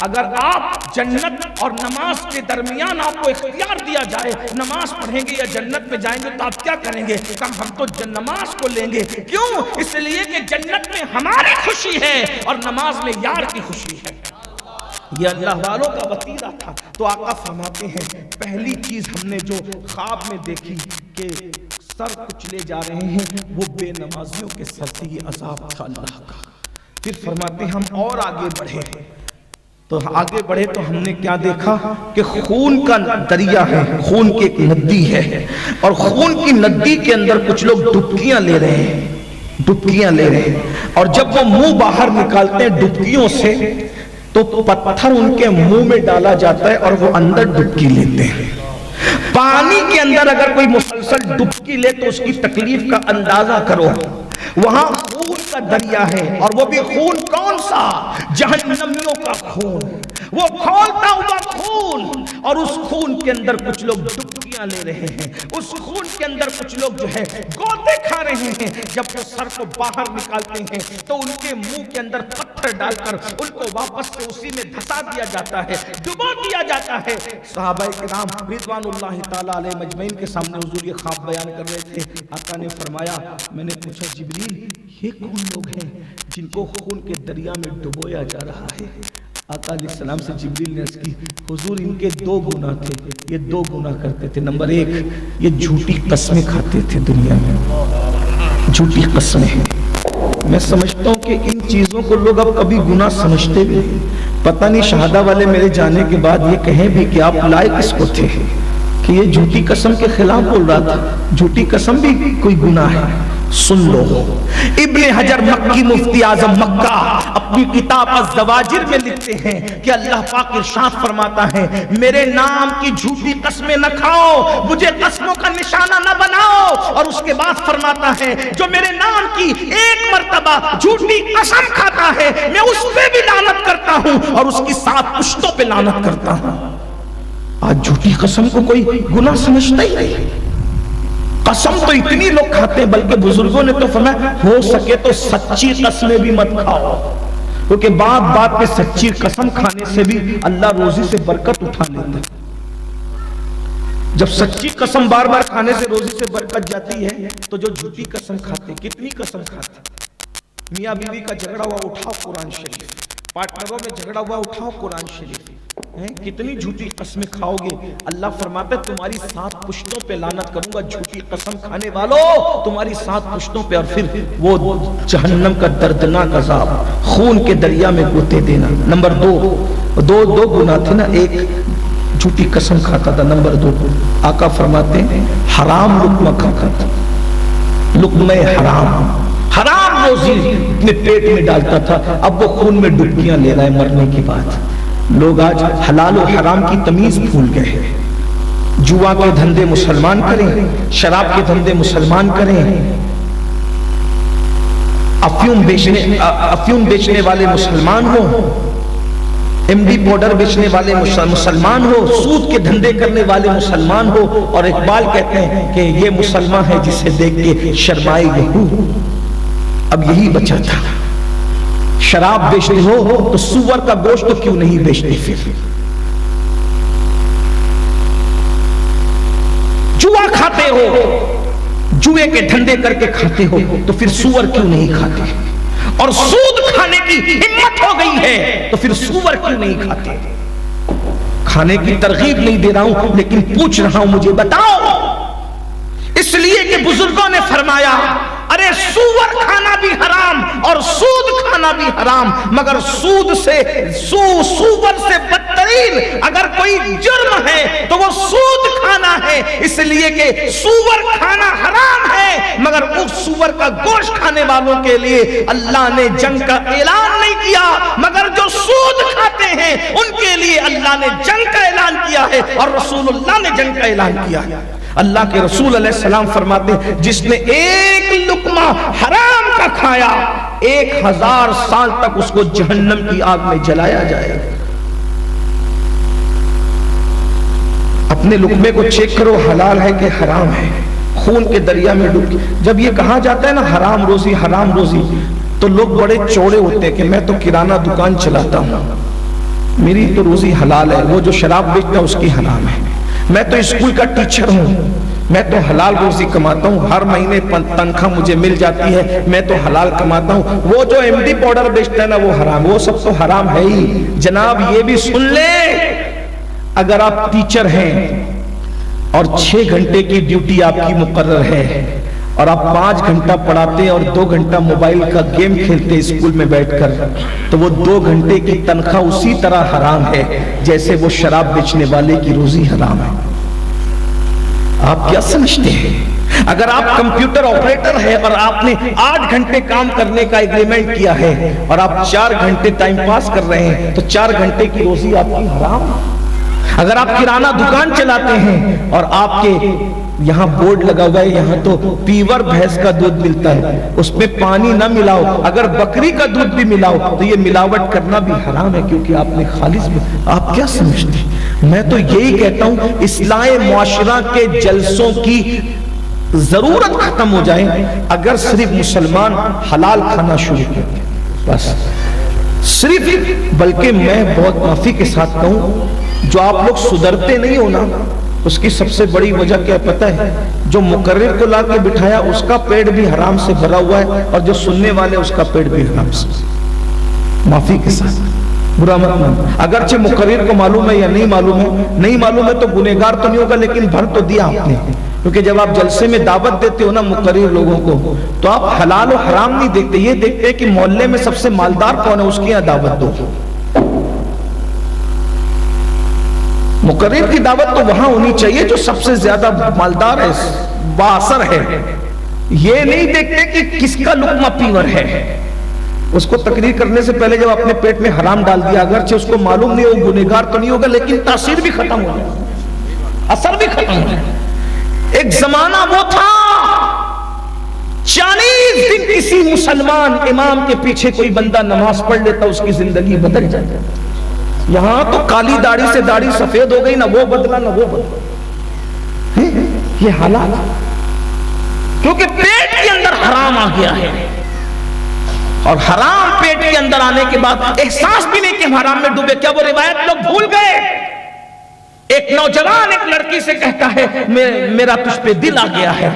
اگر آپ جنت اور نماز کے درمیان آپ کو اختیار دیا جائے نماز پڑھیں گے یا جنت میں جائیں گے تو آپ کیا کریں گے؟ کہا ہم تو نماز کو لیں گے. کیوں؟ اس لیے کہ جنت میں ہماری خوشی ہے اور نماز میں یار کی خوشی ہے. یہ اللہ والوں کا وطیرہ تھا. تو آقا فرماتے ہیں پہلی چیز ہم نے جو خواب میں دیکھی کہ سر کچلے جا رہے ہیں وہ بے نمازیوں کے سر سے یہ عذاب تھا اللہ کا. پھر فرماتے ہیں ہم اور آگے بڑھے تو ہم نے کیا دیکھا کہ خون کا دریا ہے, خون کی ایک ندی ہے اور خون کی ندی کے اندر کچھ لوگ ڈبکیاں لے رہے ہیں اور جب وہ منہ باہر نکالتے ہیں ڈبکیوں سے تو پتھر ان کے منہ میں ڈالا جاتا ہے اور وہ اندر ڈبکی لیتے ہیں. پانی کے اندر اگر کوئی مسلسل ڈبکی لے تو اس کی تکلیف کا اندازہ کرو. وہاں خون کا دریا ہے اور وہ بھی خون کون سا؟ جہنمیوں کا خون, وہ کھولتا ہوا خون. اور اس خون کے اندر کچھ لوگ ڈبکیاں لے رہے ہیں, اس خون کے اندر کچھ لوگ جو ہے گوتے کھا رہے ہیں. جب وہ سر کو باہر نکالتے ہیں تو ان کے منہ کے اندر پتھر ڈال کر ان کو واپس سے اسی میں دھسا دیا جاتا ہے, ڈبو دیا جاتا ہے. صحابہ کرام رضوان اللہ تعالی علیہ مجمعین کے سامنے حضور یہ خواب بیان کر رہے تھے. آقا نے فرمایا, میں نے پوچھا جبریل یہ کون لوگ ہیں جن کو خون کے دریا میں ڈبویا جا رہا ہے؟ آقا علیہ السلام سے جبریل نے عرض کی حضور ان کے 2 گناہ تھے, یہ 2 گناہ کرتے تھے. نمبر 1 یہ جھوٹی قسمیں کھاتے تھے دنیا میں, جھوٹی قسمیں. میں سمجھتا ہوں کہ ان چیزوں کو لوگ اب کبھی گناہ سمجھتے بھی, پتہ نہیں شہادہ والے میرے جانے کے بعد یہ کہیں بھی کہ آپ لائق اس کو تھے کہ یہ جھوٹی قسم کے خلاف بول رہا تھا. جھوٹی قسم بھی کوئی گناہ ہے. سن لو, ابن حجر مکی مفتی اعظم مکہ اپنی کتاب الزواجر میں لکھتے ہیں کہ اللہ پاک ارشاد فرماتا ہے میرے نام کی جھوٹی قسمیں نہ کھاؤ, مجھے قسموں کا نشانہ نہ بناؤ. اور اس کے بعد فرماتا ہے جو میرے نام کی 1 مرتبہ جھوٹی قسم کھاتا ہے میں اس پہ بھی لعنت کرتا ہوں اور اس کی 7 پشتوں پہ لعنت کرتا ہوں. آج جھوٹی قسم کو کوئی گناہ سمجھتا ہی نہیں. قسم تو اتنی لوگ کھاتے ہیں, بلکہ بزرگوں نے تو فرمایا ہو سکے تو سچی قسمیں بھی مت کھاؤ, کیونکہ بات میں سچی قسم کھانے سے بھی اللہ روزی سے برکت اٹھا لیتا ہے. جب سچی قسم بار بار کھانے سے روزی سے برکت جاتی ہے تو جو جھوٹی قسم کھاتے, کتنی قسم کھاتے. میاں بیوی کا جھگڑا ہوا اٹھاؤ قرآن شریف, پارٹنروں میں جھگڑا ہوا اٹھاؤ قرآن شریف. کتنی جھوٹی قسمیں کھاؤ گے؟ اللہ فرماتا ہے تمہاری 7 پشتوں پہ لعنت کروں گا جھوٹی قسم کھانے والوں, تمہاری 7 پشتوں پہ. اور پھر وہ جہنم کا دردناک عذاب, خون کے دریا میں گوتے دینا. نمبر 2 گناہ تھے نا, 1 جھوٹی قسم کھاتا تھا, نمبر 2 آقا فرماتے ہیں حرام لقمہ کھاتا تھا. لقمہ حرام روزی اپنے پیٹ میں ڈالتا تھا. اب وہ خون میں ڈبکیاں لے رہا ہے مرنے کے بعد. لوگ آج حلال و حرام کی تمیز بھول گئے ہیں. جوا کے دھندے مسلمان کریں, شراب کے دھندے مسلمان کریں, افیون بیچنے والے مسلمان ہو, MD پاؤڈر بیچنے والے مسلمان ہو, سود کے دھندے کرنے والے مسلمان ہو. اور اقبال کہتے ہیں کہ یہ مسلمان ہے جسے دیکھ کے شرمائے یہو. اب یہی بچا تھا. شراب بیچتے ہو تو سور کا گوشت تو کیوں نہیں بیچتے؟ پھر جوا کھاتے ہو, جوئے کے دھندے کر کے کھاتے ہو تو پھر سور کیوں نہیں کھاتے؟ اور سود کھانے کی ہمت ہو گئی ہے تو پھر سور کیوں نہیں کھاتے؟ کھانے کی ترغیب نہیں دے رہا ہوں لیکن پوچھ رہا ہوں, مجھے بتاؤ. اس لیے کہ بزرگوں نے فرمایا ارے سور کھانا بھی حرام اور سود کھانا بھی حرام, مگر سود سے سور سے بدترین اگر کوئی جرم ہے تو وہ سود کھانا ہے. اس لیے کہ سور کھانا حرام ہے مگر اس سور کا گوشت کھانے والوں کے لیے اللہ نے جنگ کا اعلان نہیں کیا, مگر جو سود کھاتے ہیں ان کے لیے اللہ نے جنگ کا اعلان کیا ہے اور رسول اللہ نے جنگ کا اعلان کیا ہے. اللہ کے رسول علیہ السلام فرماتے ہیں جس نے 1 لقمہ حرام کا کھایا 1000 سال تک اس کو جہنم کی آگ میں جلایا جائے گا. اپنے لقمے کو چیک کرو, حلال ہے کہ حرام ہے. خون کے دریا میں ڈوب. جب یہ کہا جاتا ہے نا حرام روزی تو لوگ بڑے چوڑے ہوتے ہیں کہ میں تو کرانہ دکان چلاتا ہوں, میری تو روزی حلال ہے، وہ جو شراب بیچتا ہے اس کی حرام ہے. میں تو اسکول کا ٹیچر ہوں، میں تو حلال روزی کماتا ہوں، ہر مہینے تنخواہ مجھے مل جاتی ہے، میں تو حلال کماتا ہوں. وہ جو ایم ڈی پاؤڈر بیچتا ہے نا وہ حرام، وہ سب تو حرام ہے ہی. جناب یہ بھی سن لیں، اگر آپ ٹیچر ہیں اور 6 گھنٹے کی ڈیوٹی آپ کی مقرر ہے اور آپ 5 گھنٹہ پڑھاتے ہیں اور 2 گھنٹہ موبائل کا گیم کھیلتے ہیں اسکول میں بیٹھ کر، تو وہ 2 گھنٹے کی تنخواہ اسی طرح حرام ہے جیسے وہ شراب بیچنے والے کی روزی حرام ہے. آپ کیا سمجھتے ہیں؟ اگر آپ کمپیوٹر آپریٹر ہے اور آپ نے 8 گھنٹے کام کرنے کا ایگریمنٹ کیا ہے اور آپ 4 گھنٹے ٹائم پاس کر رہے ہیں تو 4 گھنٹے کی روزی آپ کی حرام. اگر آپ کرانہ دکان چلاتے ہیں اور آپ کے یہاں بورڈ لگا ہوا ہے یہاں تو پیور بھینس کا دودھ ملتا ہے، اس میں پانی نہ ملاؤ، اگر بکری کا دودھ بھی ملاؤ تو یہ ملاوٹ کرنا بھی حرام ہے کیونکہ آپ نے خالص بھی. آپ کیا سمجھتے ہیں؟ میں تو یہی کہتا ہوں اصلاح معاشرہ کے جلسوں کی ضرورت ختم ہو جائے اگر صرف مسلمان حلال کھانا شروع کریں بس صرف. بلکہ میں بہت معافی کے ساتھ کہوں جو آپ لوگ سدھرتے نہیں ہو نا اس کی سب سے بڑی وجہ کیا پتہ ہے؟ جو مقرر کو لا کے بٹھایا اس کا پیٹ بھی حرام سے بھرا ہوا ہے اور جو سننے والے اس کا پیٹ بھی حرام سے. معافی کے ساتھ برا مت مان، اگرچہ مقرر کو معلوم ہے یا نہیں معلوم ہے، نہیں معلوم ہے تو گنہگار تو نہیں ہوگا لیکن بھر تو دیا آپ نے. کیونکہ جب آپ جلسے میں دعوت دیتے ہو نا مقرر لوگوں کو تو آپ حلال و حرام نہیں دیکھتے، یہ دیکھتے کہ محلے میں سب سے مالدار کون ہے اس کی یہاں دعوت دو. مقرر کی دعوت تو وہاں ہونی چاہیے جو سب سے زیادہ مالدار ہے، بااثر ہے. یہ نہیں دیکھتے کہ کس کا لقمہ پیور ہے. اس کو تقریر کرنے سے پہلے جب اپنے پیٹ میں حرام ڈال دیا اگرچہ اس کو معلوم نہیں ہو گنہگار تو نہیں ہوگا لیکن تاثیر بھی ختم ہو جائے، اثر بھی ختم ہو جائے. ایک زمانہ وہ تھا 40 دن کسی مسلمان امام کے پیچھے کوئی بندہ نماز پڑھ لیتا اس کی زندگی بدل جاتی. یہاں تو کالی داڑھی سے داڑھی سفید ہو گئی، نہ وہ بدلا نہ وہ بدلا. یہ حالات کیونکہ پیٹ کے اندر حرام آ گیا ہے اور حرام پیٹ کے اندر آنے کے بعد احساس بھی نہیں کہ حرام میں ڈوبے. کیا وہ روایت لوگ بھول گئے؟ ایک نوجوان ایک لڑکی سے کہتا ہے میرا تجھ پہ دل آ گیا ہے،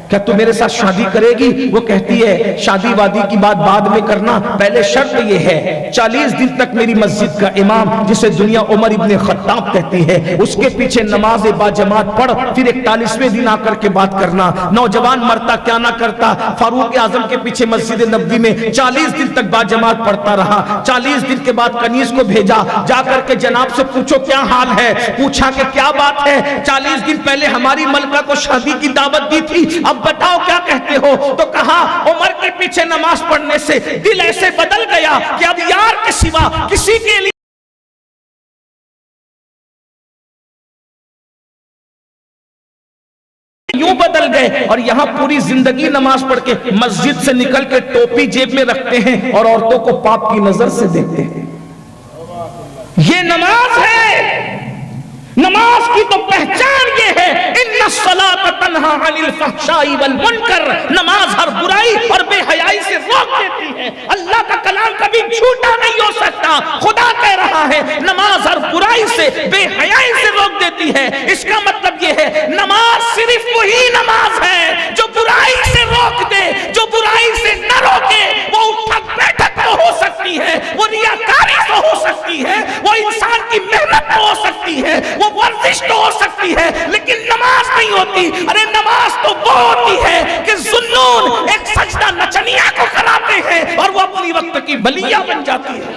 کیا تو میرے ساتھ شادی کرے گی؟ وہ کہتی ہے شادی وادی کی بات بعد میں کرنا، پہلے شرط یہ ہے 40 دن تک میری مسجد کا امام جسے دنیا عمر ابن خطاب کہتی ہے اس کے پیچھے نماز با جماعت پڑھ، پھر 41ویں دن آ کر کے بات کرنا. نوجوان مرتا کیا نہ کرتا، فاروق اعظم کے پیچھے مسجد نبوی میں 40 دن تک با جماعت پڑھتا رہا. 40 دن کے بعد کنیز کو بھیجا، جا کر کے جناب سے پوچھو کیا حال ہے. پوچھا کہ کیا بات ہے؟ 40 دن پہلے ہماری ملکہ کو شادی کی دعوت دی تھی، اب بتاؤ کیا کہتے ہو؟ تو کہا عمر کے پیچھے نماز پڑھنے سے دل ایسے بدل گیا کہ اب یار کے سوا کسی کے لیے یوں بدل گئے اور یہاں پوری زندگی نماز پڑھ کے مسجد سے نکل کے ٹوپی جیب میں رکھتے ہیں اور عورتوں کو پاپ کی نظر سے دیکھتے ہیں. یہ نماز ہے. نماز کی تو پہچان یہ ہے ان الصلاۃ تنہی عن الفحشاء والمنکر، نماز ہر برائی اور بے حیائی سے روک دیتی ہے. اللہ کا کلام کبھی جھوٹا نہیں ہو سکتا. خدا کہہ رہا ہے نماز ہر برائی سے بے حیائی سے روک دیتی ہے. اس کا مطلب یہ ہے نماز صرف وہی نماز ہے جو برائی سے روک دے. جو برائی سے نہ روکے وہ اٹھک بیٹھک تو ہو سکتی ہے، وہ ریاکاری تو ہو سکتی ہے، وہ انسان کی محنت تو ہو سکتی ہے، وہ ورزش تو ہو سکتی ہے، لیکن نماز نہیں ہوتی. ارے نماز تو وہ ہوتی ہے کہ ذنون ایک سجدہ نچنیا کو کراتے ہیں اور وہ اپنی وقت کی بلیہ بن جاتی ہے.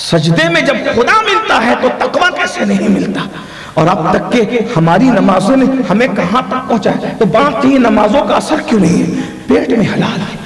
سجدے میں جب خدا ملتا ہے تو تقویٰ کیسے نہیں ملتا؟ اور اب تک کہ ہماری نمازوں نے ہمیں کہاں تک پہنچا ہے. تو باقی نمازوں کا اثر کیوں نہیں ہے؟ پیٹ میں حلال ہے.